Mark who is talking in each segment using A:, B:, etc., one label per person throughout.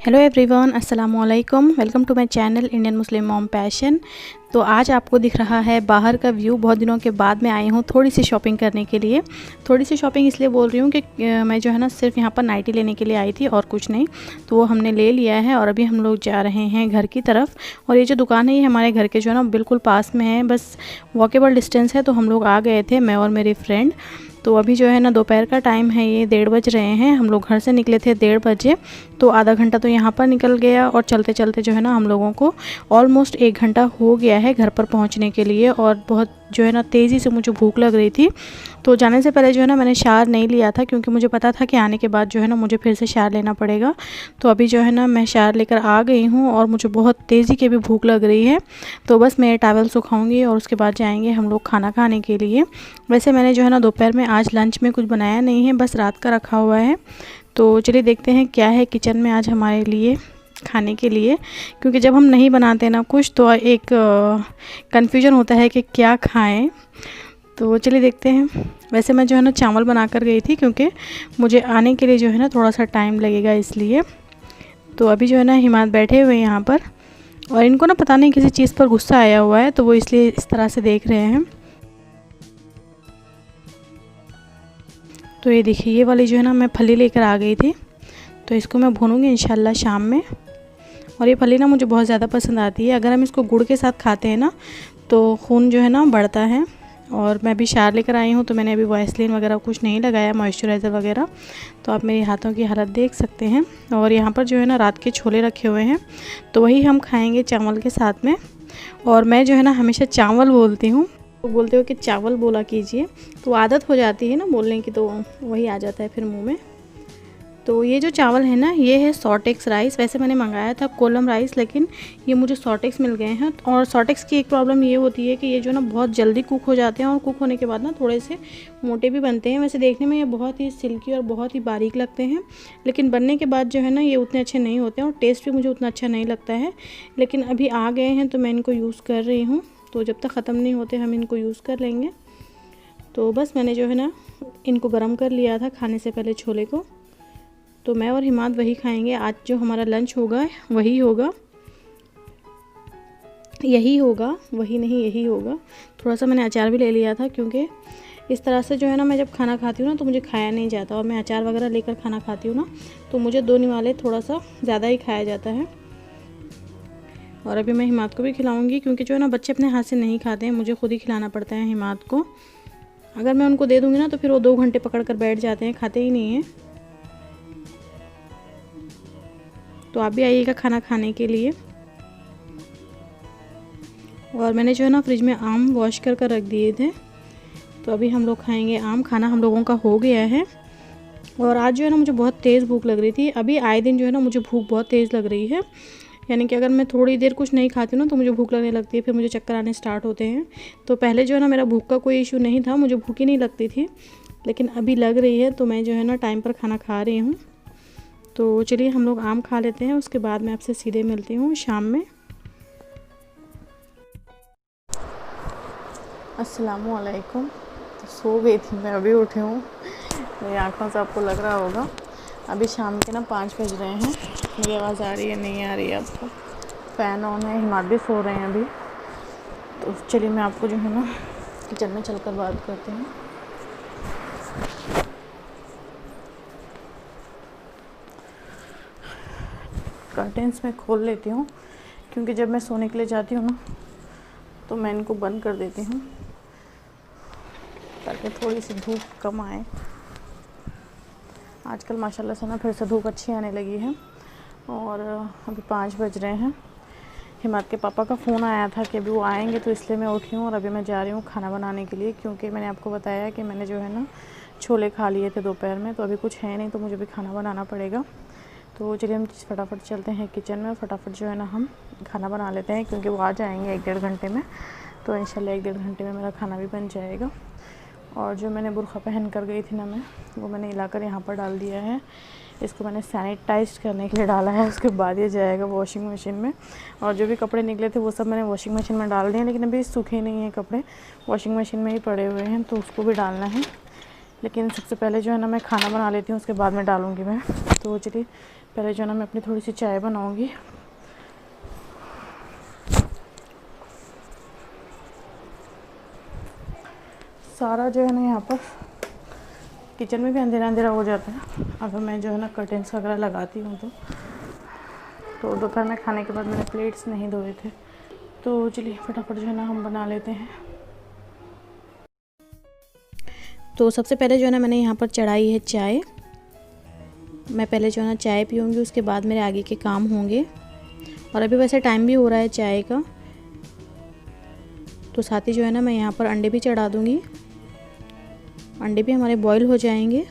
A: Hello everyone, अस्सलाम वालेकुम। Welcome to my channel Indian Muslim mom passion. तो आज आपको दिख रहा है बाहर का व्यू। बहुत दिनों के बाद मैं आई हूँ थोड़ी सी शॉपिंग करने के लिए। थोड़ी सी शॉपिंग इसलिए बोल रही हूँ कि मैं जो है ना सिर्फ यहाँ पर नाइटी लेने के लिए आई थी और कुछ नहीं। तो वो हमने ले लिया है और अभी हम लोग जा रहे हैं घर की तरफ। और ये जो दुकान है ये हमारे घर के जो है ना बिल्कुल पास में है, बस वॉकेबल डिस्टेंस है। तो हम लोग आ गए थे, मैं और मेरी फ्रेंड। तो अभी जो है ना दोपहर का टाइम है, ये 1:30 बज रहे हैं। हम लोग घर से निकले थे 1:30 बजे, तो आधा घंटा तो यहाँ पर निकल गया और चलते चलते जो है ना हम लोगों को ऑलमोस्ट 1 घंटा हो गया है घर पर पहुँचने के लिए। और बहुत जो है ना तेज़ी से मुझे भूख लग रही थी। तो जाने से पहले जो है ना मैंने शावर नहीं लिया था, क्योंकि मुझे पता था कि आने के बाद जो है ना मुझे फिर से शावर लेना पड़ेगा। तो अभी जो है ना मैं शावर लेकर आ गई हूँ और मुझे बहुत तेज़ी की भी भूख लग रही है। तो बस मैं टॉवल सुखाऊंगी और उसके बाद जाएंगे हम लोग खाना खाने के लिए। वैसे मैंने जो है ना दोपहर में आज लंच में कुछ बनाया नहीं है, बस रात का रखा हुआ है। तो चलिए देखते हैं क्या है किचन में आज हमारे लिए खाने के लिए, क्योंकि जब हम नहीं बनाते ना कुछ तो एक कन्फ्यूजन होता है कि क्या खाएं। तो चलिए देखते हैं। वैसे मैं जो है ना चावल बना कर गई थी, क्योंकि मुझे आने के लिए जो है ना थोड़ा सा टाइम लगेगा इसलिए। तो अभी जो है ना हिमात बैठे हुए हैं यहाँ पर, और इनको ना पता नहीं किसी चीज़ पर गुस्सा आया हुआ है, तो वो इसलिए इस तरह से देख रहे हैं। तो ये देखिए, ये वाली जो है ना मैं फली लेकर आ गई थी, तो इसको मैं भूनूंगी इंशाल्लाह शाम में। और ये फली ना मुझे बहुत ज़्यादा पसंद आती है। अगर हम इसको गुड़ के साथ खाते हैं ना तो खून जो है ना बढ़ता है। और मैं अभी शावर लेकर आई हूँ, तो मैंने अभी वैसलीन वगैरह कुछ नहीं लगाया, मॉइस्चराइज़र वगैरह। तो आप मेरे हाथों की हालत देख सकते हैं। और यहाँ पर जो है ना रात के छोले रखे हुए हैं, तो वही हम खाएँगे चावल के साथ में। और मैं जो है ना हमेशा चावल बोलती हूँ, तो बोलते हो कि चावल बोला कीजिए, तो आदत हो जाती है ना बोलने की, तो वही आ जाता है फिर मुंह में। तो ये जो चावल है ना ये है सॉटेक्स राइस। वैसे मैंने मंगाया था कोलम राइस, लेकिन ये मुझे सॉटेक्स मिल गए हैं। और सॉटेक्स की एक प्रॉब्लम ये होती है कि ये जो ना बहुत जल्दी कुक हो जाते हैं, और कुक होने के बाद ना थोड़े से मोटे भी बनते हैं। वैसे देखने में ये बहुत ही सिल्की और बहुत ही बारीक लगते हैं, लेकिन बनने के बाद जो है ना ये उतने अच्छे नहीं होते हैं, और टेस्ट भी मुझे उतना अच्छा नहीं लगता है। लेकिन अभी आ गए हैं तो मैं इनको यूज़ कर रही हूँ, तो जब तक ख़त्म नहीं होते हम इनको यूज़ कर लेंगे। तो बस मैंने जो है ना इनको गर्म कर लिया था खाने से पहले छोले को। तो मैं और हिमात वही खाएंगे। आज जो हमारा लंच होगा वही होगा, यही होगा, वही नहीं यही होगा। थोड़ा सा मैंने अचार भी ले लिया था, क्योंकि इस तरह से जो है ना मैं जब खाना खाती हूँ ना तो मुझे खाया नहीं जाता। और मैं अचार वगैरह लेकर खाना खाती हूँ ना तो मुझे 2 निवाले थोड़ा सा ज़्यादा ही खाया जाता है। और अभी मैं हिमात को भी खिलाऊँगी, क्योंकि जो है ना बच्चे अपने हाथ से नहीं खाते हैं, मुझे खुद ही खिलाना पड़ता है हिमात को। अगर मैं उनको दे दूँगी ना तो फिर वो 2 घंटे पकड़ कर बैठ जाते हैं, खाते ही नहीं हैं। तो आप भी आइएगा खाना खाने के लिए। और मैंने जो है ना फ्रिज में आम वॉश कर रख दिए थे, तो अभी हम लोग खाएंगे आम। खाना हम लोगों का हो गया है। और आज जो है ना मुझे बहुत तेज़ भूख लग रही थी। अभी आए दिन जो है ना मुझे भूख बहुत तेज़ लग रही है, यानी कि अगर मैं थोड़ी देर कुछ नहीं खाती हूँ ना तो मुझे भूख लगने लगती है, फिर मुझे चक्कर आने स्टार्ट होते हैं। तो पहले जो है ना मेरा भूख का कोई इशू नहीं था, मुझे भूख ही नहीं लगती थी, लेकिन अभी लग रही है। तो मैं जो है ना टाइम पर खाना खा रही हूँ। तो चलिए हम लोग आम खा लेते हैं, उसके बाद मैं आपसे सीधे मिलती हूँ शाम में। अस्सलामुअलैकुम। तो सो गई थी मैं, अभी उठी हूँ। मेरी आँखों से आपको लग रहा होगा। अभी शाम के ना 5 बज रहे हैं। मेरी आवाज़ आ रही है नहीं आ रही है आपको? फ़ैन ऑन है, हिमात भी सो रहे हैं अभी। तो चलिए मैं आपको जो है ना किचन में चलकर बात करती हूँ। कर्टेंस मैं खोल लेती हूँ, क्योंकि जब मैं सोने के लिए जाती हूँ ना तो मैं इनको बंद कर देती हूँ, ताकि थोड़ी सी धूप कम आए। आजकल माशाल्लाह से ना फिर से धूप अच्छी आने लगी है। और अभी 5 बज रहे हैं। हिमात के पापा का फ़ोन आया था कि अभी वो आएंगे, तो इसलिए मैं उठी हूँ और अभी मैं जा रही हूँ खाना बनाने के लिए, क्योंकि मैंने आपको बताया कि मैंने जो है ना छोले खा लिए थे दोपहर में, तो अभी कुछ है नहीं, तो मुझे भी खाना बनाना पड़ेगा। तो चलिए हम फटाफट चलते हैं किचन में, फटाफट जो है ना हम खाना बना लेते हैं, क्योंकि वो आ जाएंगे 1-1.5 घंटे में। तो इंशाल्लाह 1-1.5 घंटे में मेरा खाना भी बन जाएगा। और जो मैंने बुर्खा पहन कर गई थी ना मैं, वो मैंने हिलाकर यहाँ पर डाल दिया है। इसको मैंने सैनिटाइज करने के लिए डाला है, उसके बाद ये जाएगा वॉशिंग मशीन में। और जो भी कपड़े निकले थे वो सब मैंने वॉशिंग मशीन में डाल दिए, लेकिन अभी सूखे नहीं हैं कपड़े, वॉशिंग मशीन में ही पड़े हुए हैं, तो उसको भी डालना है। लेकिन सबसे पहले जो है ना मैं खाना बना लेती हूँ, उसके बाद में डालूँगी मैं। तो चलिए पहले जो है ना मैं अपनी थोड़ी सी चाय बनाऊंगी। सारा जो है ना यहाँ पर किचन में भी अंधेरा अंधेरा हो जाता है अगर मैं जो है ना कर्टेंस वगैरह लगाती हूँ तो दोपहर में खाने के बाद मैंने प्लेट्स नहीं धोए थे। तो चलिए फटाफट जो है ना हम बना लेते हैं। तो सबसे पहले जो है ना मैंने यहाँ पर चढ़ाई है चाय। मैं पहले जो है ना चाय पीऊँगी, उसके बाद मेरे आगे के काम होंगे। और अभी वैसे टाइम भी हो रहा है चाय का, तो साथ ही जो है ना मैं यहाँ पर अंडे भी चढ़ा दूँगी। अंडे भी हमारे बॉईल हो जाएंगे।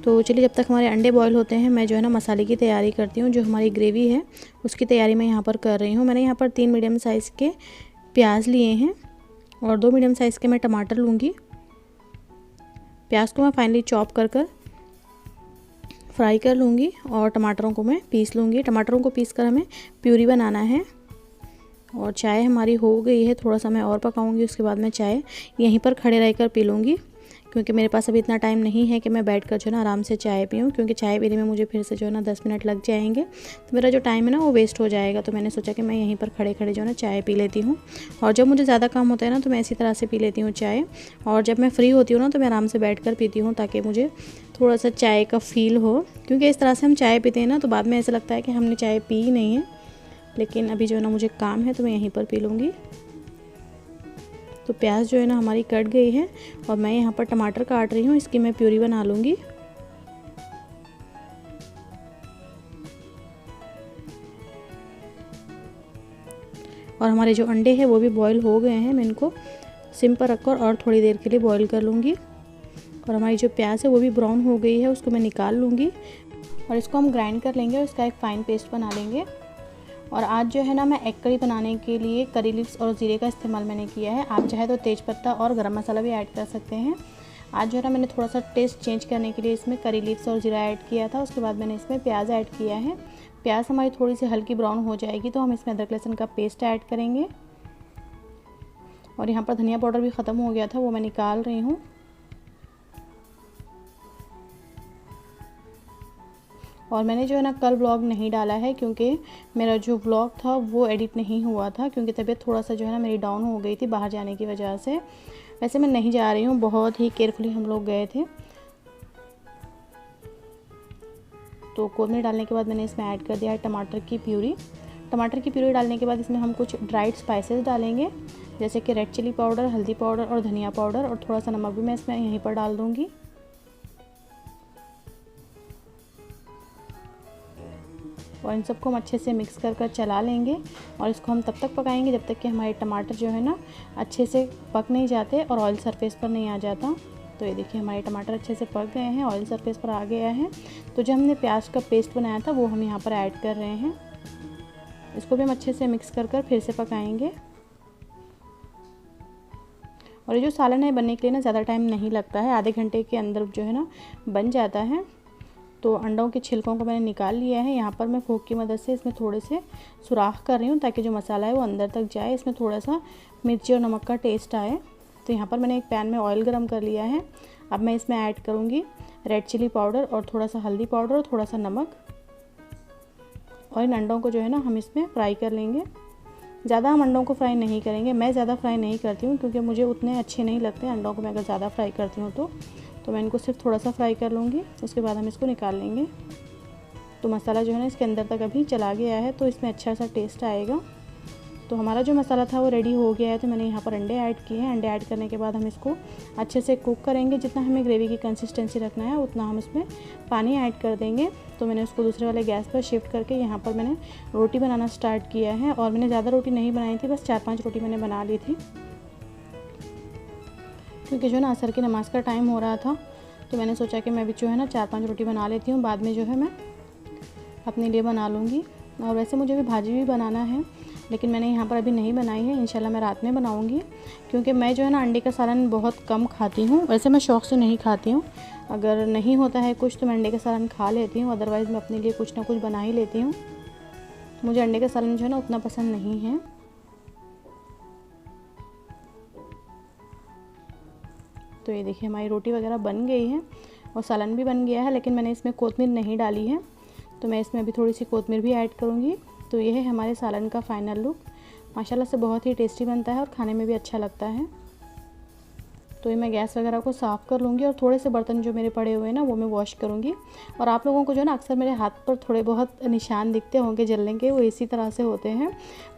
A: तो चलिए जब तक हमारे अंडे बॉईल होते हैं मैं जो है ना मसाले की तैयारी करती हूँ। जो हमारी ग्रेवी है उसकी तैयारी मैं यहाँ पर कर रही हूँ। मैंने यहाँ पर 3 मीडियम साइज़ के प्याज लिए हैं और 2 मीडियम साइज़ के मैं टमाटर लूँगी। प्याज को मैं फाइनली चॉप कर फ्राई कर लूँगी और टमाटरों को मैं पीस लूँगी। टमाटरों को पीस कर हमें प्यूरी बनाना है। और चाय हमारी हो गई है, थोड़ा सा मैं और पकाऊंगी, उसके बाद मैं चाय यहीं पर खड़े रहकर पी लूँगी। क्योंकि मेरे पास अभी इतना टाइम नहीं है कि मैं बैठकर जो है ना आराम से चाय पीऊँ, क्योंकि चाय पीने में मुझे फिर से जो है ना 10 मिनट लग जाएंगे, तो मेरा जो टाइम है ना वो वेस्ट हो जाएगा। तो मैंने सोचा कि मैं यहीं पर खड़े खड़े जो है ना चाय पी लेती हूँ। और जब मुझे ज़्यादा काम होता है ना तो मैं इसी तरह से पी लेती हूँ चाय। और जब मैं फ्री होती हूँ ना तो मैं आराम से बैठ कर पीती हूँ, ताकि मुझे थोड़ा सा चाय का फ़ील हो। क्योंकि इस तरह से हम चाय पीते हैं ना तो बाद में ऐसा लगता है कि हमने चाय पी ही नहीं है। लेकिन अभी जो है ना मुझे काम है तो मैं यहीं पर पी लूँगी। तो प्याज जो है ना हमारी कट गई है और मैं यहाँ पर टमाटर काट रही हूँ, इसकी मैं प्यूरी बना लूँगी। और हमारे जो अंडे हैं वो भी बॉईल हो गए हैं। मैं इनको सिम पर रखकर और थोड़ी देर के लिए बॉईल कर लूँगी। और हमारी जो प्याज है वो भी ब्राउन हो गई है, उसको मैं निकाल लूँगी और इसको हम ग्राइंड कर लेंगे और इसका एक फ़ाइन पेस्ट बना लेंगे। और आज जो है ना मैं एग करी बनाने के लिए करी लीव्स और ज़ीरे का इस्तेमाल मैंने किया है। आप चाहे तो तेज़पत्ता और गरम मसाला भी ऐड कर सकते हैं। आज जो है ना मैंने थोड़ा सा टेस्ट चेंज करने के लिए इसमें करी लीव्स और ज़ीरा ऐड किया था। उसके बाद मैंने इसमें प्याज ऐड किया है। प्याज हमारी थोड़ी सी हल्की ब्राउन हो जाएगी तो हम इसमें अदरक लहसुन का पेस्ट ऐड करेंगे। और यहाँ पर धनिया पाउडर भी ख़त्म हो गया था, वो मैं निकाल रही हूँ। और मैंने जो है ना कल व्लॉग नहीं डाला है क्योंकि मेरा जो व्लॉग था वो एडिट नहीं हुआ था, क्योंकि तबीयत थोड़ा सा जो है ना मेरी डाउन हो गई थी बाहर जाने की वजह से। वैसे मैं नहीं जा रही हूँ, बहुत ही केयरफुली हम लोग गए थे। तो कोरमी डालने के बाद मैंने इसमें ऐड कर दिया है टमाटर की प्यूरी। टमाटर की प्यूरी डालने के बाद इसमें हम कुछ ड्राइड स्पाइसेस डालेंगे, जैसे कि रेड चिली पाउडर, हल्दी पाउडर और धनिया पाउडर, और थोड़ा सा नमक भी मैं इसमें यहीं पर डाल दूँगी। और इन सबको हम अच्छे से मिक्स कर चला लेंगे। और इसको हम तब तक पकाएंगे जब तक कि हमारे टमाटर जो है ना अच्छे से पक नहीं जाते और ऑयल सरफेस पर नहीं आ जाता। तो ये देखिए हमारे टमाटर अच्छे से पक गए हैं, ऑयल सरफेस पर आ गया है। तो जो हमने प्याज का पेस्ट बनाया था वो हम यहाँ पर ऐड कर रहे हैं। इसको भी हम अच्छे से मिक्स कर फिर से पकाएंगे। और ये जो सालन है बनने के लिए ना ज़्यादा टाइम नहीं लगता है, आधे घंटे के अंदर जो है ना बन जाता है। तो अंडों के छिलकों को मैंने निकाल लिया है। यहाँ पर मैं फोक की मदद से इसमें थोड़े से सुराख कर रही हूँ ताकि जो मसाला है वो अंदर तक जाए, इसमें थोड़ा सा मिर्ची और नमक का टेस्ट आए। तो यहाँ पर मैंने एक पैन में ऑयल गरम कर लिया है। अब मैं इसमें ऐड करूँगी रेड चिली पाउडर और थोड़ा सा हल्दी पाउडर और थोड़ा सा नमक। और इन अंडों को जो है ना हम इसमें फ्राई कर लेंगे। ज़्यादा हम अंडों को फ्राई नहीं करेंगे, मैं ज़्यादा फ्राई नहीं करती हूँ क्योंकि मुझे उतने अच्छे नहीं लगते अंडों को मैं अगर ज़्यादा फ्राई करती हूँ तो मैं इनको सिर्फ थोड़ा सा फ्राई कर लूँगी। उसके बाद हम इसको निकाल लेंगे। तो मसाला जो है ना इसके अंदर तक अभी चला गया है, तो इसमें अच्छा सा टेस्ट आएगा। तो हमारा जो मसाला था वो रेडी हो गया है। तो मैंने यहाँ पर अंडे ऐड किए हैं। अंडे ऐड करने के बाद हम इसको अच्छे से कुक करेंगे। जितना हमें ग्रेवी की कंसिस्टेंसी रखना है उतना हम इसमें पानी ऐड कर देंगे। तो मैंने उसको दूसरे वाले गैस पर शिफ्ट करके यहाँ पर मैंने रोटी बनाना स्टार्ट किया है। और मैंने ज़्यादा रोटी नहीं बनाई थी, बस 4-5 रोटी मैंने बना ली थी, क्योंकि जो ना असर की नमाज़ का टाइम हो रहा था। तो मैंने सोचा कि मैं भी जो है ना 4-5 रोटी बना लेती हूँ, बाद में जो है मैं अपने लिए बना लूँगी। और वैसे मुझे भी भाजी भी बनाना है, लेकिन मैंने यहाँ पर अभी नहीं बनाई है। इंशाल्लाह मैं रात में बनाऊँगी, क्योंकि मैं जो है ना अंडे का सालन बहुत कम खाती हूँ। वैसे मैं शौक़ से नहीं खाती हूँ, अगर नहीं होता है कुछ तो मैं अंडे का सालन खा लेती हूँ, अदरवाइज़ मैं अपने लिए कुछ ना कुछ बना ही लेती हूँ। मुझे अंडे का सालन जो है ना उतना पसंद नहीं है। तो ये देखिए हमारी रोटी वगैरह बन गई है। और सालन भी बन गया है। लेकिन मैंने इसमें कोतमीर नहीं डाली है, तो मैं इसमें अभी थोड़ी सी कोतमीर भी ऐड करूँगी। तो ये है हमारे सालन का फाइनल लुक। माशाल्लाह से बहुत ही टेस्टी बनता है और खाने में भी अच्छा लगता है। तो ये मैं गैस वगैरह को साफ़ कर लूँगी और थोड़े से बर्तन जो मेरे पड़े हुए हैं ना वो मैं वॉश करूँगी। और आप लोगों को जो है ना अक्सर मेरे हाथ पर थोड़े बहुत निशान दिखते होंगे जलने के, वो इसी तरह से होते हैं।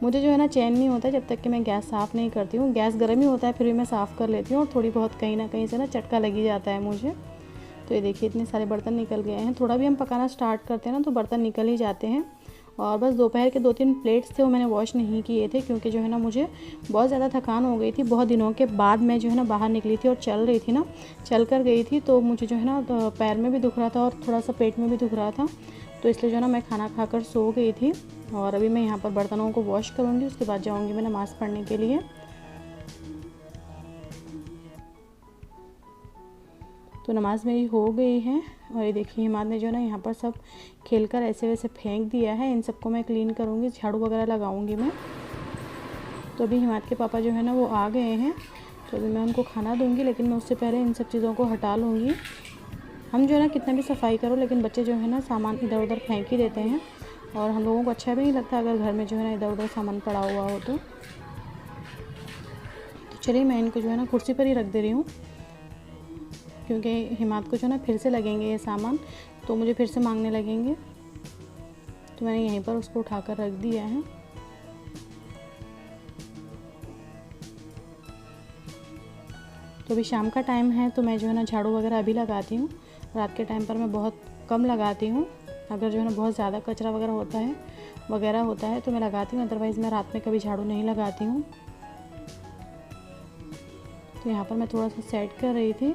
A: मुझे जो है ना चैन नहीं होता जब तक कि मैं गैस साफ़ नहीं करती हूँ। गैस गर्म ही होता है फिर भी मैं साफ़ कर लेती हूँ और थोड़ी बहुत कहीं ना कहीं से ना चटका लग ही जाता है मुझे। तो ये देखिए इतने सारे बर्तन निकल गए हैं। थोड़ा भी हम पकाना स्टार्ट करते हैं ना तो बर्तन निकल ही जाते हैं। और बस दोपहर के 2-3 प्लेट्स थे वो मैंने वॉश नहीं किए थे, क्योंकि जो है ना मुझे बहुत ज़्यादा थकान हो गई थी। बहुत दिनों के बाद मैं जो है ना बाहर निकली थी और चल रही थी ना, चल कर गई थी, तो मुझे जो है ना तो पैर में भी दुख रहा था और थोड़ा सा पेट में भी दुख रहा था। तो इसलिए जो है ना मैं खाना खाकर सो गई थी। और अभी मैं यहाँ पर बर्तनों को वॉश करूँगी, उसके बाद जाऊँगी मैं नमाज़ पढ़ने के लिए। तो नमाज़ मेरी हो गई है और ये देखिए हिमाद ने जो ना यहाँ पर सब खेलकर ऐसे वैसे फेंक दिया है। इन सबको मैं क्लीन करूँगी, झाड़ू वगैरह लगाऊँगी मैं। तो अभी हिमाद के पापा जो है ना वो आ गए हैं, तो अभी मैं उनको खाना दूँगी, लेकिन मैं उससे पहले इन सब चीज़ों को हटा लूँगी। हम जो है ना कितना भी सफाई करो, लेकिन बच्चे जो है ना सामान इधर उधर फेंक ही देते हैं और हम लोगों को अच्छा भी नहीं लगता अगर घर में जो है ना इधर उधर सामान पड़ा हुआ हो। तो चलिए मैं इनको जो है ना कुर्सी पर ही रख दे रही हूँ, क्योंकि हिमाद को जो ना फिर से लगेंगे ये सामान, तो मुझे फिर से मांगने लगेंगे। तो मैंने यहीं पर उसको उठाकर रख दिया है। तो अभी शाम का टाइम है, तो मैं जो है ना झाड़ू वगैरह अभी लगाती हूँ। रात के टाइम पर मैं बहुत कम लगाती हूँ। अगर जो है ना बहुत ज़्यादा कचरा वगैरह होता है तो मैं लगाती हूँ, अदरवाइज़ मैं रात में कभी झाड़ू नहीं लगाती हूँ। तो यहाँ पर मैं थोड़ा सा सेट कर रही थी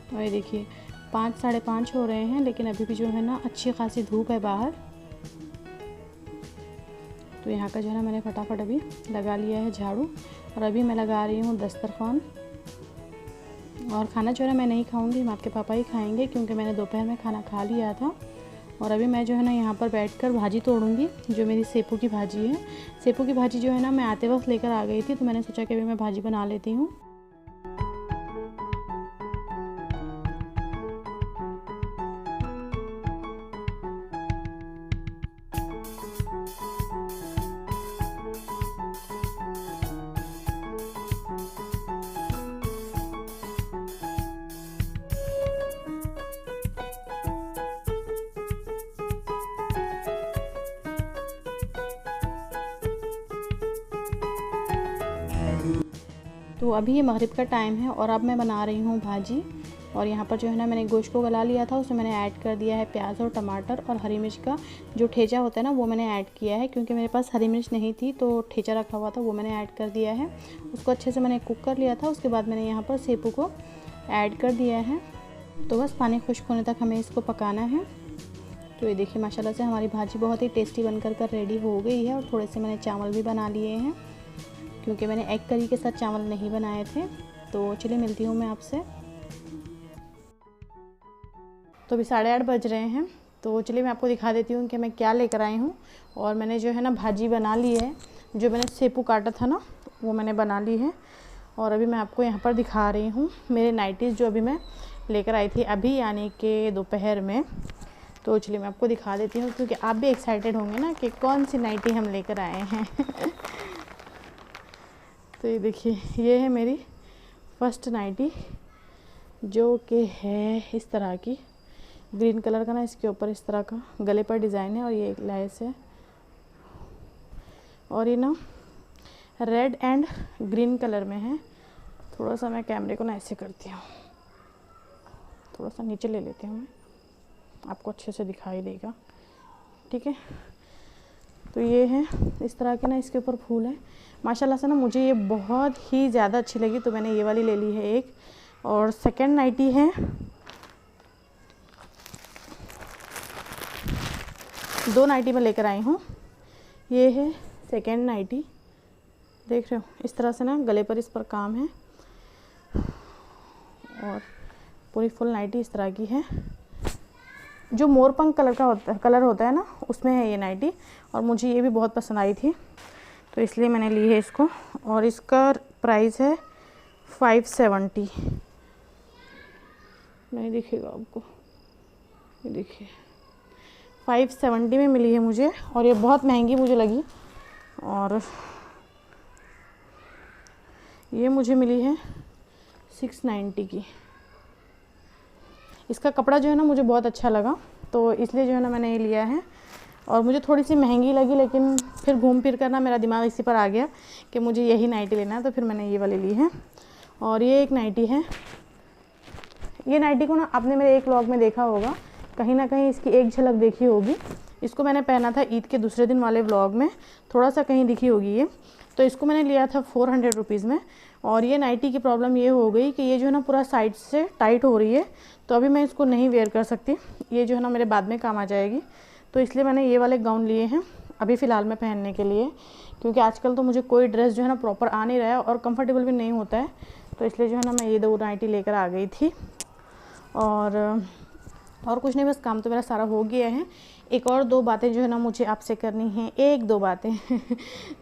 A: और ये देखिए 5-5:30 हो रहे हैं, लेकिन अभी भी जो है ना अच्छी खासी धूप है बाहर। तो यहाँ का जो है ना मैंने फटाफट अभी लगा लिया है झाड़ू और अभी मैं लगा रही हूँ दस्तरखान। और खाना जो है ना मैं नहीं खाऊंगी, हिमाद के पापा ही खाएंगे, क्योंकि मैंने दोपहर में खाना खा लिया था। और अभी मैं जो है ना यहाँ पर बैठकर भाजी तोड़ूंगी, जो मेरी सेपू की भाजी है। सेपू की भाजी जो है ना मैं आते वक्त लेकर आ गई थी, तो मैंने सोचा कि अभी मैं भाजी बना लेती हूँ। तो अभी ये मगरिब का टाइम है और अब मैं बना रही हूँ भाजी। और यहाँ पर जो है ना मैंने गोश्त को गला लिया था, उसमें मैंने ऐड कर दिया है प्याज और टमाटर और हरी मिर्च का जो ठेचा होता है ना वो मैंने ऐड किया है, क्योंकि मेरे पास हरी मिर्च नहीं थी तो ठेचा रखा हुआ था वो मैंने ऐड कर दिया है। उसको अच्छे से मैंने कुक कर लिया था। उसके बाद मैंने यहाँ पर सेपू को ऐड कर दिया है। तो बस पानी खुश्क होने तक हमें इसको पकाना है। तो ये देखिए माशाल्लाह से हमारी भाजी बहुत ही टेस्टी बनकर रेडी हो गई है। और थोड़े से मैंने चावल भी बना लिए हैं, क्योंकि मैंने एग करी के साथ चावल नहीं बनाए थे। तो चलिए मिलती हूँ मैं आपसे। तो अभी 8:30 बज रहे हैं, तो चलिए मैं आपको दिखा देती हूँ कि मैं क्या लेकर आई हूँ। और मैंने जो है ना भाजी बना ली है, जो मैंने सेपू काटा था ना वो मैंने बना ली है। और अभी मैं आपको यहाँ पर दिखा रही हूँ मेरे नाइटीज़ जो अभी मैं लेकर आई थी अभी, यानी कि दोपहर में। तो चलिए मैं आपको दिखा देती हूँ, क्योंकि आप भी एक्साइटेड होंगे ना कि कौन सी नाइटी हम लेकर आए हैं। तो ये देखिए ये है मेरी फर्स्ट नाइटी, जो कि है इस तरह की ग्रीन कलर का ना, इसके ऊपर इस तरह का गले पर डिज़ाइन है और ये एक लेस है। और ये ना रेड एंड ग्रीन कलर में है। थोड़ा सा मैं कैमरे को ना ऐसे करती हूँ, थोड़ा सा नीचे ले लेती हूँ मैं, आपको अच्छे से दिखाई देगा। ठीक है, तो ये है इस तरह के ना, इसके ऊपर फूल है। माशाल्लाह से ना मुझे ये बहुत ही ज़्यादा अच्छी लगी, तो मैंने ये वाली ले ली है एक। और सेकंड नाइटी है, दो नाइटी मैं लेकर आई हूँ। ये है सेकंड नाइटी, देख रहे हो इस तरह से ना गले पर इस पर काम है और पूरी फुल नाइटी इस तरह की है। जो मोरपंख कलर होता है ना उसमें है ये नाइटी, और मुझे ये भी बहुत पसंद आई थी तो इसलिए मैंने ली है इसको। और इसका प्राइस है 570। नहीं दिखेगा आपको, ये देखिए 570 में मिली है मुझे, और ये बहुत महंगी मुझे लगी। और ये मुझे मिली है 690 की। इसका कपड़ा जो है ना मुझे बहुत अच्छा लगा, तो इसलिए जो है ना मैंने ये लिया है। और मुझे थोड़ी सी महंगी लगी, लेकिन फिर घूम फिर कर ना मेरा दिमाग इसी पर आ गया कि मुझे यही नाइटी लेना है, तो फिर मैंने ये वाली ली है। और ये एक नाइटी है, ये नाइटी को ना आपने मेरे एक व्लॉग में देखा होगा, कहीं ना कहीं इसकी एक झलक देखी होगी। इसको मैंने पहना था ईद के दूसरे दिन वाले व्लॉग में, थोड़ा सा कहीं दिखी होगी ये। तो इसको मैंने लिया था 400 रुपीज़ में। और ये नाइटी की प्रॉब्लम ये हो गई कि ये जो है ना पूरा साइड से टाइट हो रही है, तो अभी मैं इसको नहीं वेयर कर सकती, ये जो है ना मेरे बाद में काम आ जाएगी। तो इसलिए मैंने ये वाले गाउन लिए हैं अभी फ़िलहाल में पहनने के लिए, क्योंकि आजकल तो मुझे कोई ड्रेस जो है ना प्रॉपर आ नहीं रहा है और कंफर्टेबल भी नहीं होता है। तो इसलिए जो है ना मैं ये 2 नाइटी लेकर आ गई थी। और कुछ नहीं, बस काम तो मेरा सारा हो गया है। एक और 2 बातें जो है ना मुझे आपसे करनी है, 1-2 बातें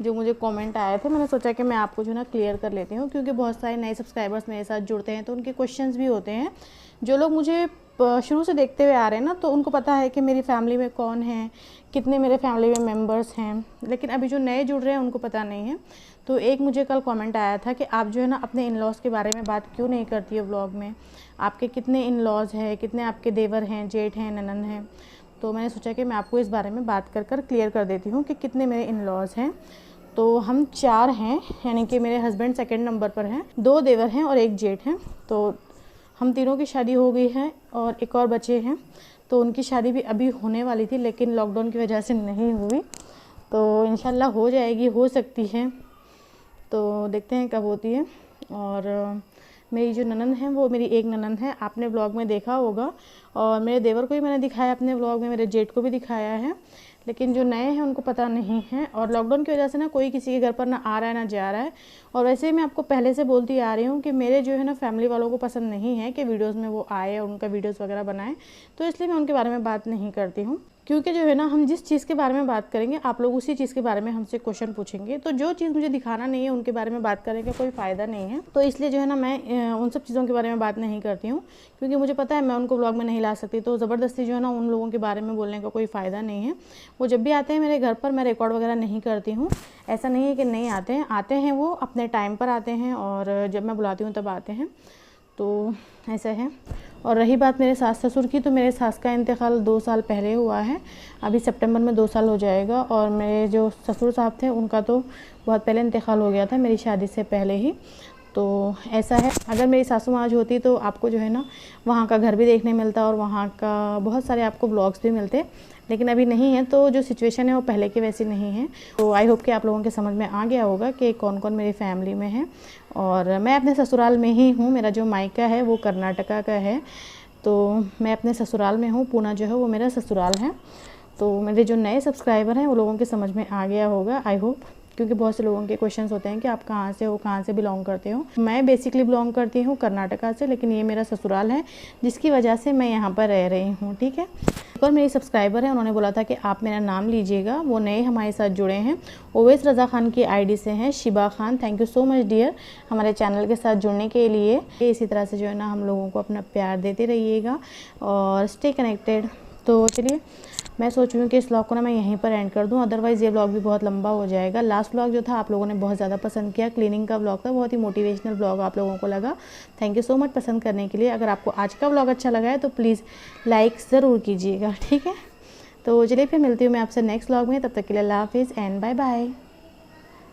A: जो मुझे कमेंट आए थे, मैंने सोचा कि मैं आपको जो है ना क्लियर कर लेती हूँ, क्योंकि बहुत सारे नए सब्सक्राइबर्स मेरे साथ जुड़ते हैं, तो उनके क्वेश्चंस भी होते हैं। जो लोग मुझे शुरू से देखते हुए आ रहे हैं ना, तो उनको पता है कि मेरी फैमिली में कौन है, कितने मेरे फैमिली में मेम्बर्स हैं, लेकिन अभी जो नए जुड़ रहे हैं उनको पता नहीं है। तो एक मुझे कल कमेंट आया था कि आप जो है ना अपने इन लॉज़ के बारे में बात क्यों नहीं करती है व्लॉग में, आपके कितने इन लॉज़ हैं, कितने आपके देवर हैं, जेठ हैं, ननन हैं। तो मैंने सोचा कि मैं आपको इस बारे में बात कर क्लियर कर देती हूँ कि कितने मेरे इन लॉज़ हैं। तो हम 4 हैं, यानी कि मेरे हस्बैंड सेकंड नंबर पर हैं, 2 देवर हैं और 1 जेठ हैं। तो हम तीनों की शादी हो गई है और एक और बच्चे हैं, तो उनकी शादी भी अभी होने वाली थी, लेकिन लॉकडाउन की वजह से नहीं हुई। तो इंशाल्लाह हो जाएगी, हो सकती है, तो देखते हैं कब होती है। और मेरी जो ननन है वो मेरी एक ननन है, आपने व्लॉग में देखा होगा, और मेरे देवर को भी मैंने दिखाया अपने व्लॉग में, मेरे जेठ को भी दिखाया है, लेकिन जो नए हैं उनको पता नहीं है। और लॉकडाउन की वजह से ना कोई किसी के घर पर ना आ रहा है ना जा रहा है। और वैसे ही मैं आपको पहले से बोलती आ रही हूँ कि मेरे जो है ना फैमिली वालों को पसंद नहीं है कि वीडियोज़ में वो आए और उनका वीडियोज़ वगैरह बनाएं, तो इसलिए मैं उनके बारे में बात नहीं करती हूँ। क्योंकि जो है ना हम जिस चीज़ के बारे में बात करेंगे आप लोग उसी चीज़ के बारे में हमसे क्वेश्चन पूछेंगे, तो जो चीज़ मुझे दिखाना नहीं है उनके बारे में बात करने का कोई फ़ायदा नहीं है। तो इसलिए जो है ना मैं उन सब चीज़ों के बारे में बात नहीं करती हूँ, क्योंकि मुझे पता है मैं उनको व्लॉग में नहीं ला सकती, तो ज़बरदस्ती जो है ना उन लोगों के बारे में बोलने का कोई फ़ायदा नहीं है। वो जब भी आते हैं मेरे घर पर मैं रिकॉर्ड वगैरह नहीं करती हूँ, ऐसा नहीं है कि नहीं आते हैं वो अपने टाइम पर आते हैं, और जब मैं बुलाती हूँ तब आते हैं, तो ऐसा है। और रही बात मेरे सास ससुर की, तो मेरे सास का इंतकाल 2 साल पहले हुआ है, अभी सितंबर में 2 साल हो जाएगा। और मेरे जो ससुर साहब थे उनका तो बहुत पहले इंतकाल हो गया था, मेरी शादी से पहले ही। तो ऐसा है, अगर मेरी सासू माँ आज होती तो आपको जो है ना वहाँ का घर भी देखने मिलता और वहाँ का बहुत सारे आपको ब्लॉग्स भी मिलते, लेकिन अभी नहीं है। तो जो सिचुएशन है वो पहले की वैसी नहीं है। तो आई होप कि आप लोगों के समझ में आ गया होगा कि कौन कौन मेरी फैमिली में है। और मैं अपने ससुराल में ही हूँ, मेरा जो मायका है वो कर्नाटका का है, तो मैं अपने ससुराल में हूँ, पूना जो है वो मेरा ससुराल है। तो मेरे जो नए सब्सक्राइबर हैं वो लोगों के समझ में आ गया होगा आई होप, क्योंकि बहुत से लोगों के क्वेश्चंस होते हैं कि आप कहाँ से हो, कहाँ से बिलोंग करते हो। मैं बेसिकली बिलोंग करती हूँ कर्नाटका से, लेकिन ये मेरा ससुराल है जिसकी वजह से मैं यहाँ पर रह रही हूँ, ठीक है। और मेरी सब्सक्राइबर है, उन्होंने बोला था कि आप मेरा नाम लीजिएगा, वो नए हमारे साथ जुड़े हैं, ओवैस रज़ा खान की आईडी से हैं, Shiba Khan. Thank you so much dear हमारे चैनल के साथ जुड़ने के लिए। इसी तरह से जो है ना हम लोगों को अपना प्यार देते रहिएगा और स्टे कनेक्टेड। तो चलिए मैं सोच रही हूँ कि इस व्लॉग को ना मैं यहीं पर एंड कर दूँ, अदरवाइज़ ये व्लॉग भी बहुत लंबा हो जाएगा। लास्ट व्लॉग जो था आप लोगों ने बहुत ज़्यादा पसंद किया, क्लीनिंग का व्लॉग था, बहुत ही मोटिवेशनल व्लॉग आप लोगों को लगा। थैंक यू सो मच पसंद करने के लिए। अगर आपको आज का व्लॉग अच्छा लगा है तो प्लीज़ लाइक ज़रूर कीजिएगा, ठीक है। तो चलिए फिर मिलती हूँ मैं आपसे नेक्स्ट व्लॉग में, तब तक के लिए अल्लाह हाफिज़ एंड बाय बाय।